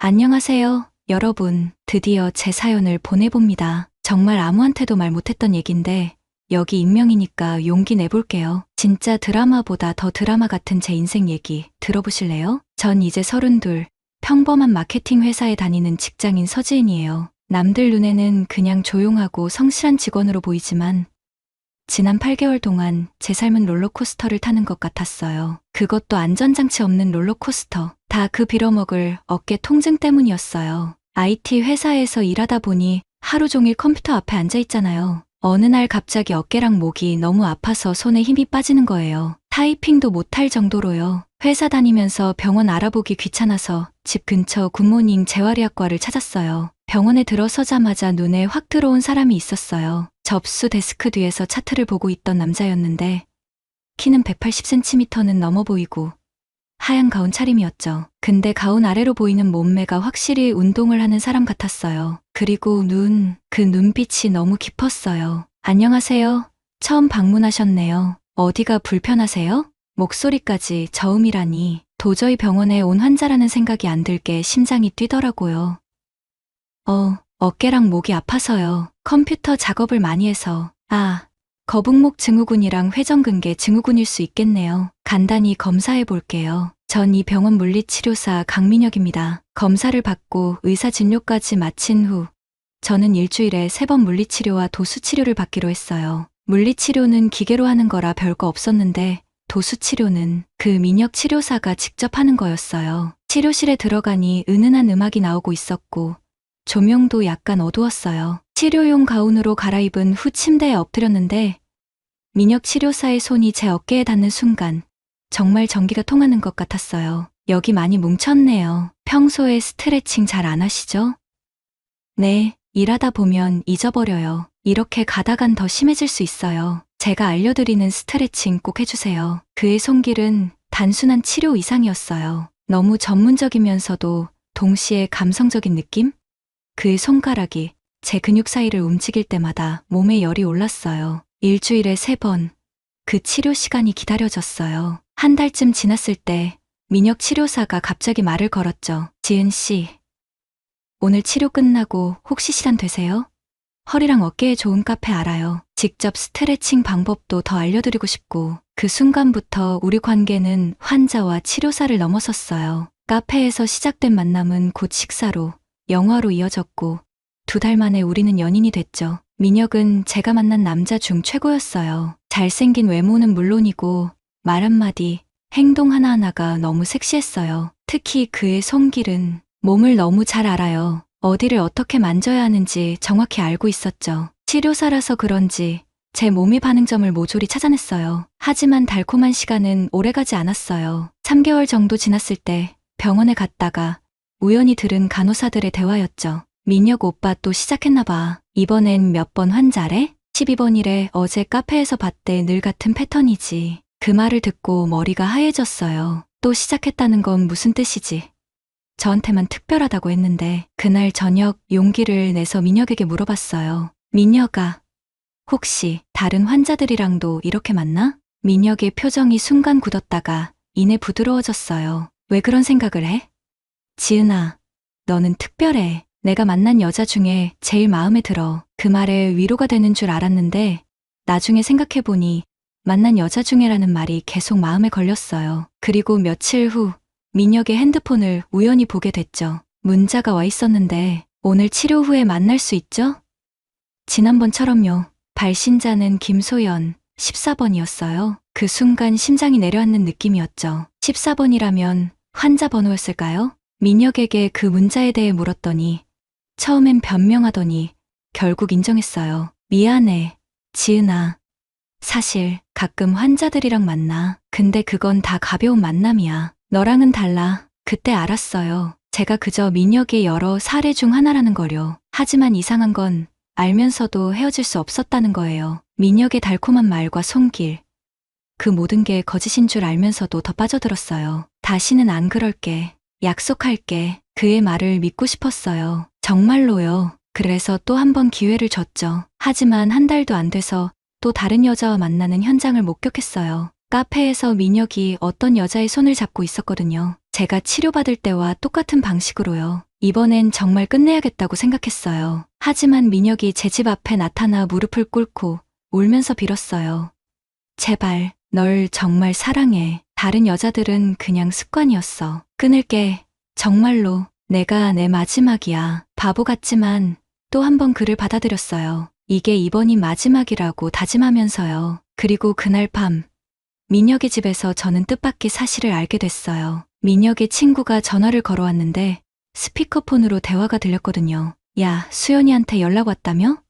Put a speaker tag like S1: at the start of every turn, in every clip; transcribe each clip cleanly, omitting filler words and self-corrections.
S1: 안녕하세요, 여러분. 드디어 제 사연을 보내봅니다. 정말 아무한테도 말 못했던 얘긴데 여기 익명이니까 용기 내볼게요. 진짜 드라마보다 더 드라마 같은 제 인생 얘기 들어보실래요? 전 이제 32, 평범한 마케팅 회사에 다니는 직장인 서지은이에요. 남들 눈에는 그냥 조용하고 성실한 직원으로 보이지만 지난 8개월 동안 제 삶은 롤러코스터를 타는 것 같았어요. 그것도 안전장치 없는 롤러코스터. 다 그 빌어먹을 어깨 통증 때문이었어요. IT 회사에서 일하다 보니 하루 종일 컴퓨터 앞에 앉아 있잖아요. 어느 날 갑자기 어깨랑 목이 너무 아파서 손에 힘이 빠지는 거예요. 타이핑도 못할 정도로요. 회사 다니면서 병원 알아보기 귀찮아서 집 근처 굿모닝 재활의학과를 찾았어요. 병원에 들어서자마자 눈에 확 들어온 사람이 있었어요. 접수 데스크 뒤에서 차트를 보고 있던 남자였는데 키는 180cm는 넘어 보이고 하얀 가운 차림이었죠. 근데 가운 아래로 보이는 몸매가 확실히 운동을 하는 사람 같았어요. 그리고 그 눈빛이 너무 깊었어요. 안녕하세요. 처음 방문하셨네요. 어디가 불편하세요? 목소리까지 저음이라니 도저히 병원에 온 환자라는 생각이 안 들게 심장이 뛰더라고요. 어깨랑 목이 아파서요. 컴퓨터 작업을 많이 해서. 거북목 증후군이랑 회전근개 증후군일 수 있겠네요. 간단히 검사해 볼게요. 전 이 병원 물리치료사 강민혁입니다. 검사를 받고 의사 진료까지 마친 후 저는 일주일에 3번 물리치료와 도수치료를 받기로 했어요. 물리치료는 기계로 하는 거라 별거 없었는데 도수치료는 그 민혁 치료사가 직접 하는 거였어요. 치료실에 들어가니 은은한 음악이 나오고 있었고 조명도 약간 어두웠어요. 치료용 가운으로 갈아입은 후 침대에 엎드렸는데 민혁 치료사의 손이 제 어깨에 닿는 순간 정말 전기가 통하는 것 같았어요. 여기 많이 뭉쳤네요. 평소에 스트레칭 잘 안 하시죠? 네, 일하다 보면 잊어버려요. 이렇게 가다간 더 심해질 수 있어요. 제가 알려드리는 스트레칭 꼭 해주세요. 그의 손길은 단순한 치료 이상이었어요. 너무 전문적이면서도 동시에 감성적인 느낌? 그의 손가락이 제 근육 사이를 움직일 때마다 몸에 열이 올랐어요. 일주일에 3번. 그 치료 시간이 기다려졌어요. 한 달쯤 지났을 때 민혁 치료사가 갑자기 말을 걸었죠. 지은 씨, 오늘 치료 끝나고 혹시 시간 되세요? 허리랑 어깨에 좋은 카페 알아요. 직접 스트레칭 방법도 더 알려드리고 싶고. 그 순간부터 우리 관계는 환자와 치료사를 넘어섰어요. 카페에서 시작된 만남은 곧 식사로, 영화로 이어졌고 2달 만에 우리는 연인이 됐죠. 민혁은 제가 만난 남자 중 최고였어요. 잘생긴 외모는 물론이고 말 한마디, 행동 하나하나가 너무 섹시했어요. 특히 그의 손길은 몸을 너무 잘 알아요. 어디를 어떻게 만져야 하는지 정확히 알고 있었죠. 치료사라서 그런지 제 몸의 반응점을 모조리 찾아냈어요. 하지만 달콤한 시간은 오래가지 않았어요. 3개월 정도 지났을 때 병원에 갔다가 우연히 들은 간호사들의 대화였죠. 민혁 오빠 또 시작했나 봐. 이번엔 몇 번 환자래? 12번이래. 어제 카페에서 봤대. 늘 같은 패턴이지. 그 말을 듣고 머리가 하얘졌어요. 또 시작했다는 건 무슨 뜻이지? 저한테만 특별하다고 했는데 그날 저녁 용기를 내서 민혁에게 물어봤어요. 민혁아, 혹시 다른 환자들이랑도 이렇게 만나? 민혁의 표정이 순간 굳었다가 이내 부드러워졌어요. 왜 그런 생각을 해? 지은아, 너는 특별해. 내가 만난 여자 중에 제일 마음에 들어. 그 말에 위로가 되는 줄 알았는데 나중에 생각해보니 만난 여자 중에라는 말이 계속 마음에 걸렸어요. 그리고 며칠 후 민혁의 핸드폰을 우연히 보게 됐죠. 문자가 와 있었는데 오늘 치료 후에 만날 수 있죠? 지난번처럼요. 발신자는 김소연 14번이었어요. 그 순간 심장이 내려앉는 느낌이었죠. 14번이라면 환자 번호였을까요? 민혁에게 그 문자에 대해 물었더니 처음엔 변명하더니 결국 인정했어요. 미안해, 지은아. 사실 가끔 환자들이랑 만나. 근데 그건 다 가벼운 만남이야. 너랑은 달라. 그때 알았어요. 제가 그저 민혁의 여러 사례 중 하나라는 거요. 하지만 이상한 건 알면서도 헤어질 수 없었다는 거예요. 민혁의 달콤한 말과 손길. 그 모든 게 거짓인 줄 알면서도 더 빠져들었어요. 다시는 안 그럴게. 약속할게. 그의 말을 믿고 싶었어요. 정말로요. 그래서 또 한 번 기회를 줬죠. 하지만 한 달도 안 돼서 또 다른 여자와 만나는 현장을 목격했어요. 카페에서 민혁이 어떤 여자의 손을 잡고 있었거든요. 제가 치료받을 때와 똑같은 방식으로요. 이번엔 정말 끝내야겠다고 생각했어요. 하지만 민혁이 제 집 앞에 나타나 무릎을 꿇고 울면서 빌었어요. 제발, 널 정말 사랑해. 다른 여자들은 그냥 습관이었어. 끊을게. 정말로 내가 내 마지막이야. 바보 같지만 또 한 번 그를 받아들였어요. 이게 이번이 마지막이라고 다짐하면서요. 그리고 그날 밤 민혁의 집에서 저는 뜻밖의 사실을 알게 됐어요. 민혁의 친구가 전화를 걸어왔는데 스피커폰으로 대화가 들렸거든요. 야, 수연이한테 연락 왔다며?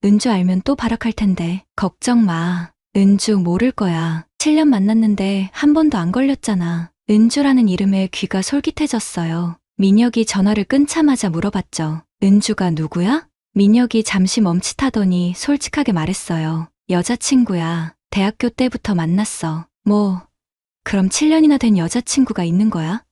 S1: 은주 알면 또 발악할 텐데. 걱정 마. 은주 모를 거야. 7년 만났는데 한 번도 안 걸렸잖아. 은주라는 이름에 귀가 솔깃해졌어요. 민혁이 전화를 끊자마자 물어봤죠. 은주가 누구야? 민혁이 잠시 멈칫하더니 솔직하게 말했어요. 여자친구야. 대학교 때부터 만났어. 뭐, 그럼 7년이나 된 여자친구가 있는 거야?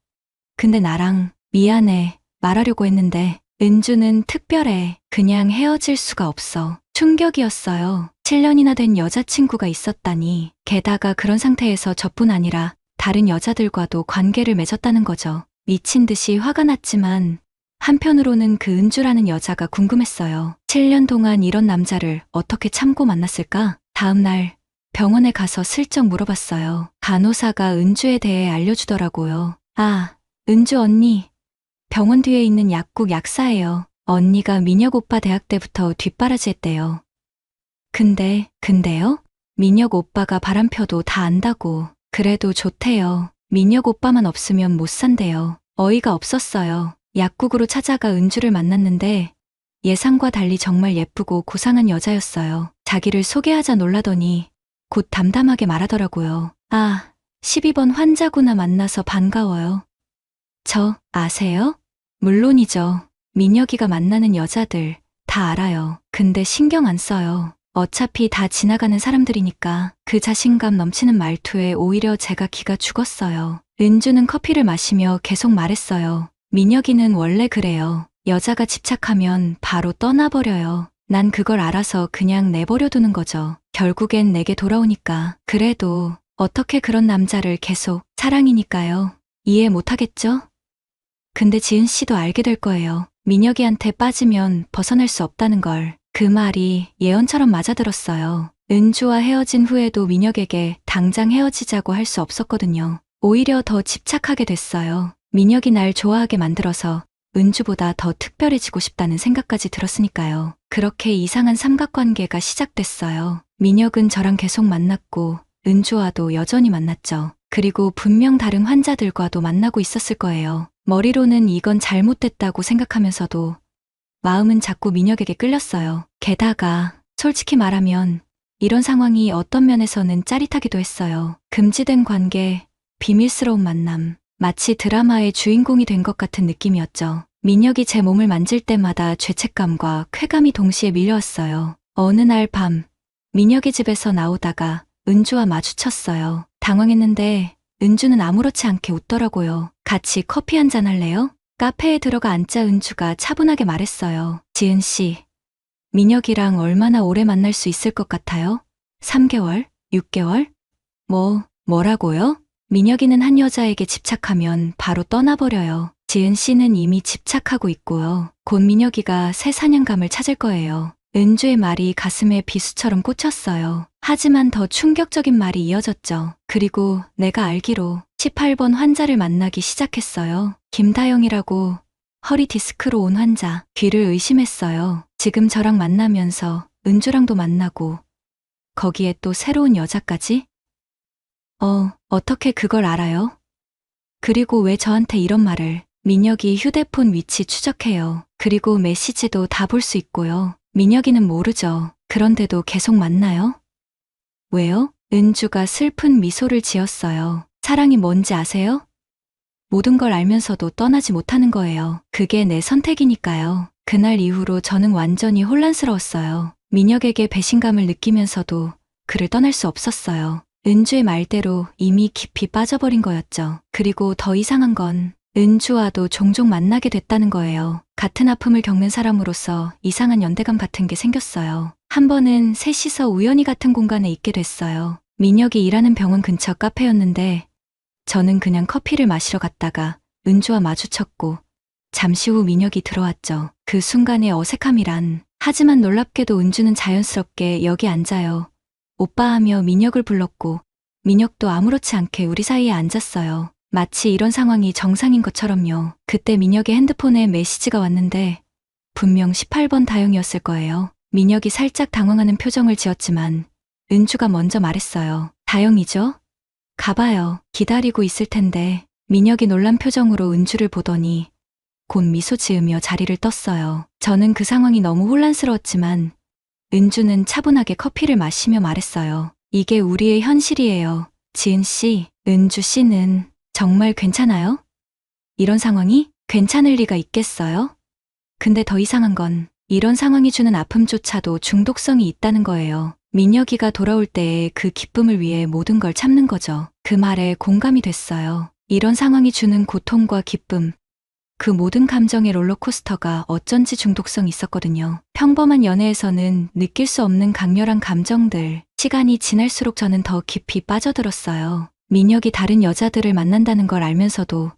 S1: 근데 나랑 미안해 말하려고 했는데 은주는 특별해. 그냥 헤어질 수가 없어. 충격이었어요. 7년이나 된 여자친구가 있었다니. 게다가 그런 상태에서 저뿐 아니라 다른 여자들과도 관계를 맺었다는 거죠. 미친 듯이 화가 났지만 한편으로는 그 은주라는 여자가 궁금했어요. 7년 동안 이런 남자를 어떻게 참고 만났을까? 다음 날 병원에 가서 슬쩍 물어봤어요. 간호사가 은주에 대해 알려주더라고요. 아, 은주 언니. 병원 뒤에 있는 약국 약사예요. 언니가 민혁 오빠 대학 때부터 뒷바라지 했대요. 근데요? 민혁 오빠가 바람 펴도 다 안다고. 그래도 좋대요. 민혁 오빠만 없으면 못 산대요. 어이가 없었어요. 약국으로 찾아가 은주를 만났는데 예상과 달리 정말 예쁘고 고상한 여자였어요. 자기를 소개하자 놀라더니 곧 담담하게 말하더라고요. 아, 12번 환자구나. 만나서 반가워요. 저 아세요? 물론이죠. 민혁이가 만나는 여자들 다 알아요. 근데 신경 안 써요. 어차피 다 지나가는 사람들이니까. 그 자신감 넘치는 말투에 오히려 제가 기가 죽었어요. 은주는 커피를 마시며 계속 말했어요. 민혁이는 원래 그래요. 여자가 집착하면 바로 떠나버려요. 난 그걸 알아서 그냥 내버려 두는 거죠. 결국엔 내게 돌아오니까. 그래도 어떻게 그런 남자를 계속. 사랑이니까요. 이해 못하겠죠? 근데 지은 씨도 알게 될 거예요. 민혁이한테 빠지면 벗어날 수 없다는 걸. 그 말이 예언처럼 맞아들었어요. 은주와 헤어진 후에도 민혁에게 당장 헤어지자고 할 수 없었거든요. 오히려 더 집착하게 됐어요. 민혁이 날 좋아하게 만들어서 은주보다 더 특별해지고 싶다는 생각까지 들었으니까요. 그렇게 이상한 삼각관계가 시작됐어요. 민혁은 저랑 계속 만났고 은주와도 여전히 만났죠. 그리고 분명 다른 환자들과도 만나고 있었을 거예요. 머리로는 이건 잘못됐다고 생각하면서도 마음은 자꾸 민혁에게 끌렸어요. 게다가 솔직히 말하면 이런 상황이 어떤 면에서는 짜릿하기도 했어요. 금지된 관계, 비밀스러운 만남, 마치 드라마의 주인공이 된 것 같은 느낌이었죠. 민혁이 제 몸을 만질 때마다 죄책감과 쾌감이 동시에 밀려왔어요. 어느 날 밤, 민혁의 집에서 나오다가 은주와 마주쳤어요. 당황했는데 은주는 아무렇지 않게 웃더라고요. 같이 커피 한잔 할래요? 카페에 들어가 앉자 은주가 차분하게 말했어요. 지은 씨, 민혁이랑 얼마나 오래 만날 수 있을 것 같아요? 3개월? 6개월? 뭐라고요? 민혁이는 한 여자에게 집착하면 바로 떠나버려요. 지은 씨는 이미 집착하고 있고요. 곧 민혁이가 새 사냥감을 찾을 거예요. 은주의 말이 가슴에 비수처럼 꽂혔어요. 하지만 더 충격적인 말이 이어졌죠. 그리고 내가 알기로 18번 환자를 만나기 시작했어요. 김다영이라고 허리 디스크로 온 환자. 귀를 의심했어요. 지금 저랑 만나면서 은주랑도 만나고 거기에 또 새로운 여자까지? 어떻게 그걸 알아요? 그리고 왜 저한테 이런 말을? 민혁이 휴대폰 위치 추적해요. 그리고 메시지도 다 볼 수 있고요. 민혁이는 모르죠. 그런데도 계속 만나요? 왜요? 은주가 슬픈 미소를 지었어요. 사랑이 뭔지 아세요? 모든 걸 알면서도 떠나지 못하는 거예요. 그게 내 선택이니까요. 그날 이후로 저는 완전히 혼란스러웠어요. 민혁에게 배신감을 느끼면서도 그를 떠날 수 없었어요. 은주의 말대로 이미 깊이 빠져버린 거였죠. 그리고 더 이상한 건 은주와도 종종 만나게 됐다는 거예요. 같은 아픔을 겪는 사람으로서 이상한 연대감 같은 게 생겼어요. 한 번은 셋이서 우연히 같은 공간에 있게 됐어요. 민혁이 일하는 병원 근처 카페였는데 저는 그냥 커피를 마시러 갔다가 은주와 마주쳤고 잠시 후 민혁이 들어왔죠. 그 순간의 어색함이란, 하지만 놀랍게도 은주는 자연스럽게 여기 앉아요. 오빠 하며 민혁을 불렀고 민혁도 아무렇지 않게 우리 사이에 앉았어요. 마치 이런 상황이 정상인 것처럼요. 그때 민혁의 핸드폰에 메시지가 왔는데 분명 18번 다영이었을 거예요. 민혁이 살짝 당황하는 표정을 지었지만 은주가 먼저 말했어요. 다영이죠? 가봐요. 기다리고 있을 텐데. 민혁이 놀란 표정으로 은주를 보더니 곧 미소 지으며 자리를 떴어요. 저는 그 상황이 너무 혼란스러웠지만 은주는 차분하게 커피를 마시며 말했어요. 이게 우리의 현실이에요. 지은 씨, 은주 씨는 정말 괜찮아요? 이런 상황이 괜찮을 리가 있겠어요? 근데 더 이상한 건 이런 상황이 주는 아픔조차도 중독성이 있다는 거예요. 민혁이가 돌아올 때의 그 기쁨을 위해 모든 걸 참는 거죠. 그 말에 공감이 됐어요. 이런 상황이 주는 고통과 기쁨, 그 모든 감정의 롤러코스터가 어쩐지 중독성이 있었거든요. 평범한 연애에서는 느낄 수 없는 강렬한 감정들, 시간이 지날수록 저는 더 깊이 빠져들었어요. 민혁이 다른 여자들을 만난다는 걸 알면서도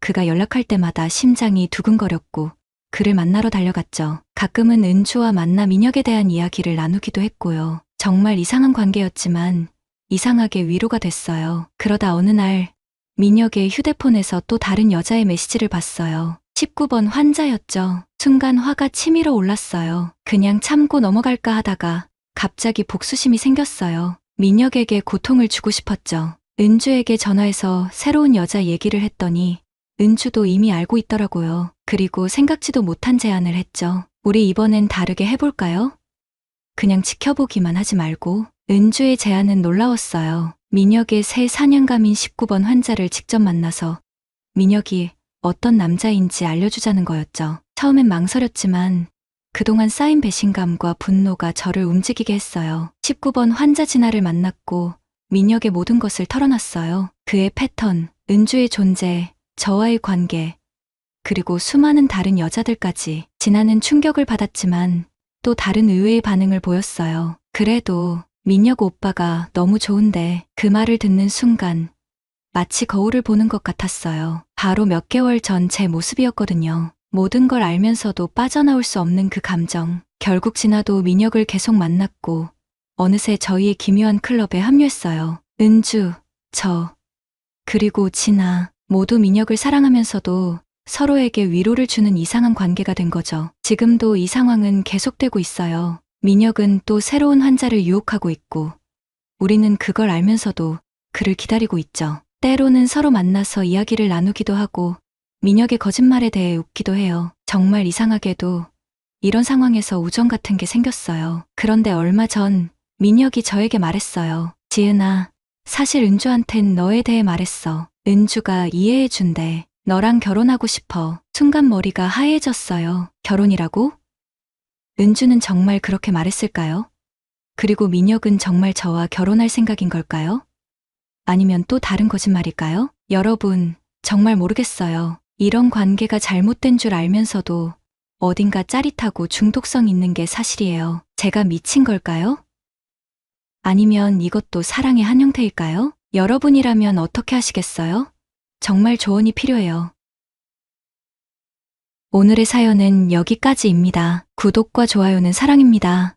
S1: 그가 연락할 때마다 심장이 두근거렸고 그를 만나러 달려갔죠. 가끔은 은주와 만나 민혁에 대한 이야기를 나누기도 했고요. 정말 이상한 관계였지만 이상하게 위로가 됐어요. 그러다 어느 날 민혁의 휴대폰에서 또 다른 여자의 메시지를 봤어요. 19번 환자였죠. 순간 화가 치밀어 올랐어요. 그냥 참고 넘어갈까 하다가 갑자기 복수심이 생겼어요. 민혁에게 고통을 주고 싶었죠. 은주에게 전화해서 새로운 여자 얘기를 했더니 은주도 이미 알고 있더라고요. 그리고 생각지도 못한 제안을 했죠. 우리 이번엔 다르게 해볼까요? 그냥 지켜보기만 하지 말고. 은주의 제안은 놀라웠어요. 민혁의 새 사냥감인 19번 환자를 직접 만나서 민혁이 어떤 남자인지 알려주자는 거였죠. 처음엔 망설였지만 그동안 쌓인 배신감과 분노가 저를 움직이게 했어요. 19번 환자 진아를 만났고 민혁의 모든 것을 털어놨어요. 그의 패턴, 은주의 존재, 저와의 관계, 그리고 수많은 다른 여자들까지. 진아는 충격을 받았지만 또 다른 의외의 반응을 보였어요. 그래도 민혁 오빠가 너무 좋은데. 그 말을 듣는 순간 마치 거울을 보는 것 같았어요. 바로 몇 개월 전 제 모습이었거든요. 모든 걸 알면서도 빠져나올 수 없는 그 감정. 결국 진아도 민혁을 계속 만났고 어느새 저희의 기묘한 클럽에 합류했어요. 은주, 저, 그리고 진아 모두 민혁을 사랑하면서도 서로에게 위로를 주는 이상한 관계가 된 거죠. 지금도 이 상황은 계속되고 있어요. 민혁은 또 새로운 환자를 유혹하고 있고 우리는 그걸 알면서도 그를 기다리고 있죠. 때로는 서로 만나서 이야기를 나누기도 하고 민혁의 거짓말에 대해 웃기도 해요. 정말 이상하게도 이런 상황에서 우정 같은 게 생겼어요. 그런데 얼마 전 민혁이 저에게 말했어요. 지은아, 사실 은주한텐 너에 대해 말했어. 은주가 이해해준대. 너랑 결혼하고 싶어. 순간 머리가 하얘졌어요. 결혼이라고? 은주는 정말 그렇게 말했을까요? 그리고 민혁은 정말 저와 결혼할 생각인 걸까요? 아니면 또 다른 거짓말일까요? 여러분, 정말 모르겠어요. 이런 관계가 잘못된 줄 알면서도 어딘가 짜릿하고 중독성 있는 게 사실이에요. 제가 미친 걸까요? 아니면 이것도 사랑의 한 형태일까요? 여러분이라면 어떻게 하시겠어요? 정말 조언이 필요해요. 오늘의 사연은 여기까지입니다. 구독과 좋아요는 사랑입니다.